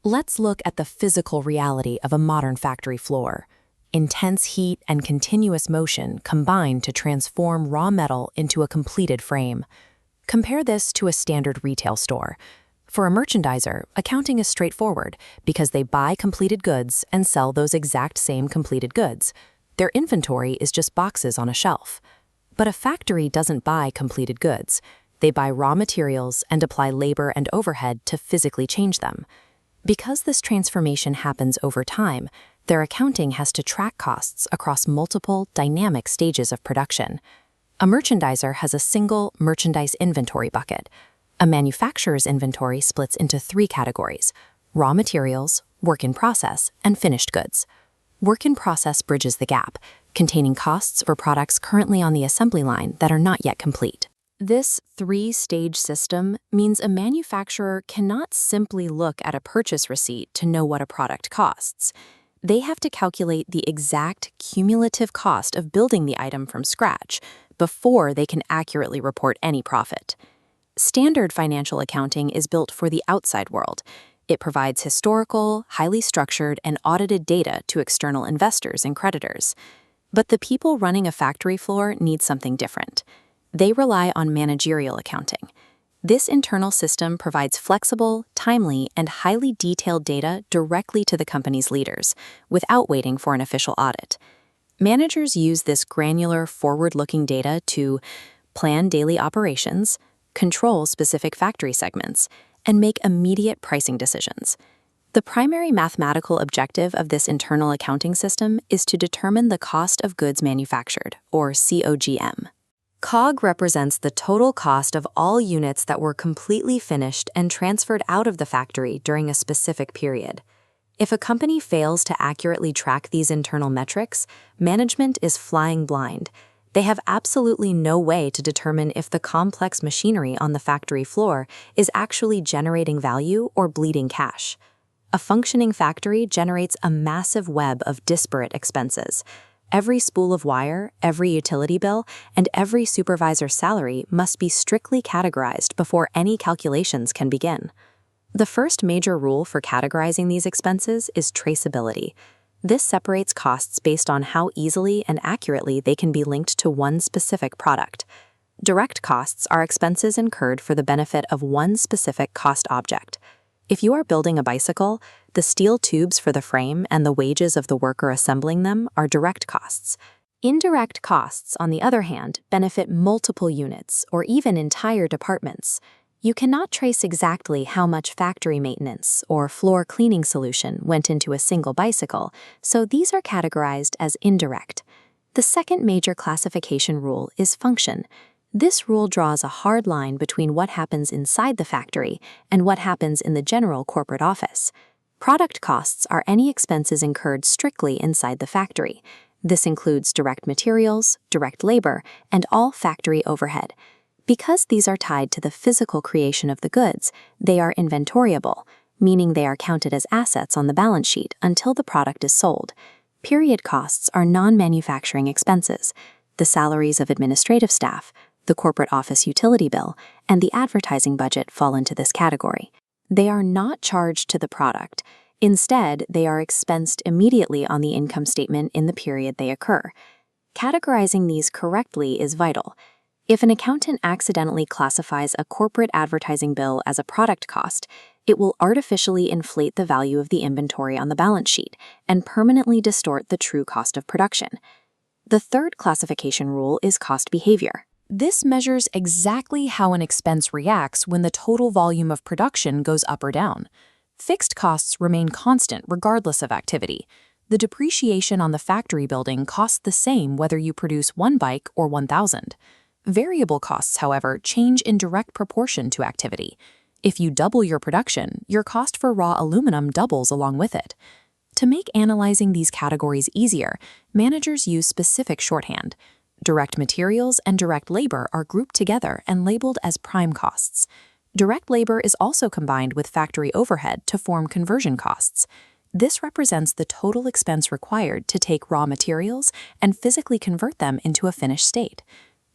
Let's look at the physical reality of a modern factory floor. Intense heat and continuous motion combine to transform raw metal into a completed frame. Compare this to a standard retail store. For a merchandiser, accounting is straightforward because they buy completed goods and sell those exact same completed goods. Their inventory is just boxes on a shelf. But a factory doesn't buy completed goods. They buy raw materials and apply labor and overhead to physically change them. Because this transformation happens over time, their accounting has to track costs across multiple dynamic stages of production. A merchandiser has a single merchandise inventory bucket. A manufacturer's inventory splits into 3 categories: raw materials, work in process, and finished goods. Work in process bridges the gap, containing costs for products currently on the assembly line that are not yet complete. This 3-stage system means a manufacturer cannot simply look at a purchase receipt to know what a product costs. They have to calculate the exact cumulative cost of building the item from scratch before they can accurately report any profit. Standard financial accounting is built for the outside world. It provides historical, highly structured, and audited data to external investors and creditors. But the people running a factory floor need something different. They rely on managerial accounting. This internal system provides flexible, timely, and highly detailed data directly to the company's leaders, without waiting for an official audit. Managers use this granular, forward-looking data to plan daily operations, control specific factory segments, and make immediate pricing decisions. The primary mathematical objective of this internal accounting system is to determine the cost of goods manufactured, or COGM. COG represents the total cost of all units that were completely finished and transferred out of the factory during a specific period. If a company fails to accurately track these internal metrics, management is flying blind. They have absolutely no way to determine if the complex machinery on the factory floor is actually generating value or bleeding cash. A functioning factory generates a massive web of disparate expenses. Every spool of wire, every utility bill, and every supervisor's salary must be strictly categorized before any calculations can begin. The first major rule for categorizing these expenses is traceability. This separates costs based on how easily and accurately they can be linked to one specific product. Direct costs are expenses incurred for the benefit of one specific cost object. If you are building a bicycle, the steel tubes for the frame and the wages of the worker assembling them are direct costs. Indirect costs, on the other hand, benefit multiple units or even entire departments. You cannot trace exactly how much factory maintenance or floor cleaning solution went into a single bicycle, so these are categorized as indirect. The second major classification rule is function. This rule draws a hard line between what happens inside the factory and what happens in the general corporate office. Product costs are any expenses incurred strictly inside the factory. This includes direct materials, direct labor, and all factory overhead. Because these are tied to the physical creation of the goods, they are inventoriable, meaning they are counted as assets on the balance sheet until the product is sold. Period costs are non-manufacturing expenses. The salaries of administrative staff, the corporate office utility bill, and the advertising budget fall into this category. They are not charged to the product. Instead, they are expensed immediately on the income statement in the period they occur. Categorizing these correctly is vital. If an accountant accidentally classifies a corporate advertising bill as a product cost, it will artificially inflate the value of the inventory on the balance sheet and permanently distort the true cost of production. The third classification rule is cost behavior. This measures exactly how an expense reacts when the total volume of production goes up or down. Fixed costs remain constant regardless of activity. The depreciation on the factory building costs the same whether you produce 1 bike or 1,000. Variable costs, however, change in direct proportion to activity. If you double your production, your cost for raw aluminum doubles along with it. To make analyzing these categories easier, managers use specific shorthand. Direct materials and direct labor are grouped together and labeled as prime costs. Direct labor is also combined with factory overhead to form conversion costs. This represents the total expense required to take raw materials and physically convert them into a finished state.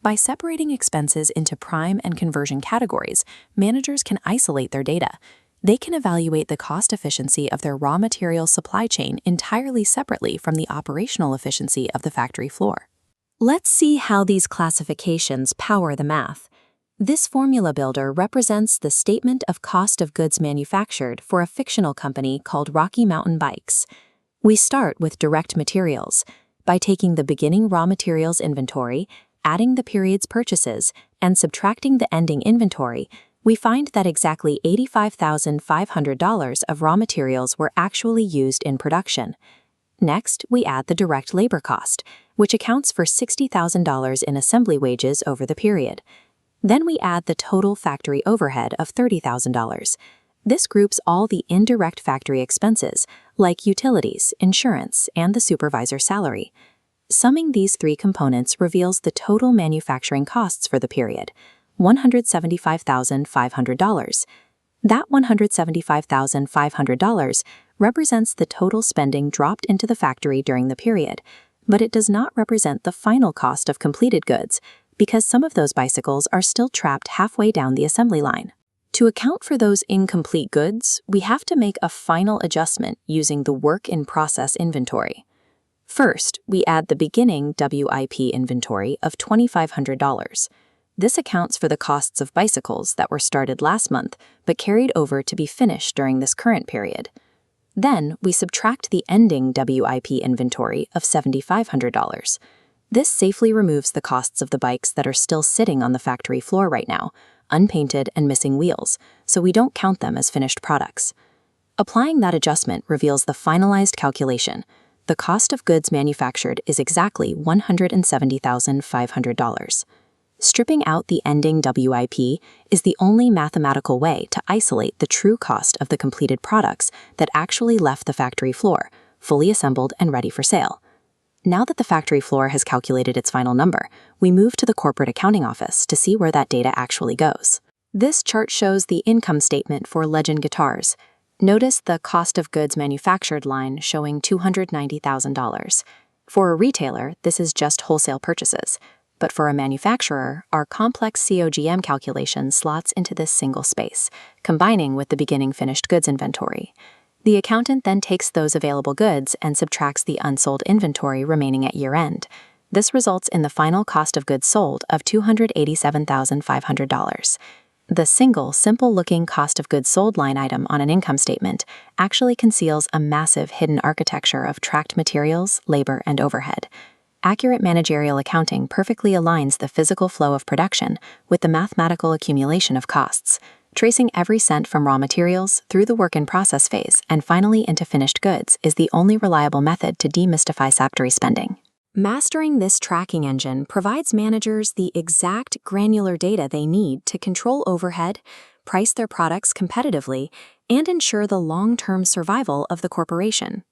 By separating expenses into prime and conversion categories, managers can isolate their data. They can evaluate the cost efficiency of their raw material supply chain entirely separately from the operational efficiency of the factory floor. Let's see how these classifications power the math. This formula builder represents the statement of cost of goods manufactured for a fictional company called Rocky Mountain Bikes. We start with direct materials by taking the beginning raw materials inventory, adding the period's purchases, and subtracting the ending inventory. We find that exactly $85,500 of raw materials were actually used in production. Next, we add the direct labor cost, which accounts for $60,000 in assembly wages over the period. Then we add the total factory overhead of $30,000. This groups all the indirect factory expenses, like utilities, insurance, and the supervisor's salary. Summing these three components reveals the total manufacturing costs for the period, $175,500. That $175,500 represents the total spending dropped into the factory during the period, but it does not represent the final cost of completed goods, because some of those bicycles are still trapped halfway down the assembly line. To account for those incomplete goods, we have to make a final adjustment using the work-in-process inventory. First, we add the beginning WIP inventory of $2,500. This accounts for the costs of bicycles that were started last month but carried over to be finished during this current period. Then, we subtract the ending WIP inventory of $7,500. This safely removes the costs of the bikes that are still sitting on the factory floor right now, unpainted and missing wheels, so we don't count them as finished products. Applying that adjustment reveals the finalized calculation. The cost of goods manufactured is exactly $170,500. Stripping out the ending WIP is the only mathematical way to isolate the true cost of the completed products that actually left the factory floor, fully assembled and ready for sale. Now that the factory floor has calculated its final number, we move to the corporate accounting office to see where that data actually goes. This chart shows the income statement for Legend Guitars. Notice the cost of goods manufactured line showing $290,000. For a retailer, this is just wholesale purchases. But for a manufacturer, our complex COGM calculation slots into this single space, combining with the beginning finished goods inventory. The accountant then takes those available goods and subtracts the unsold inventory remaining at year-end. This results in the final cost of goods sold of $287,500. The single, simple-looking cost of goods sold line item on an income statement actually conceals a massive hidden architecture of tracked materials, labor, and overhead. Accurate managerial accounting perfectly aligns the physical flow of production with the mathematical accumulation of costs, tracing every cent from raw materials through the work-in-process phase and finally into finished goods is the only reliable method to demystify factory spending. Mastering this tracking engine provides managers the exact granular data they need to control overhead, price their products competitively, and ensure the long-term survival of the corporation.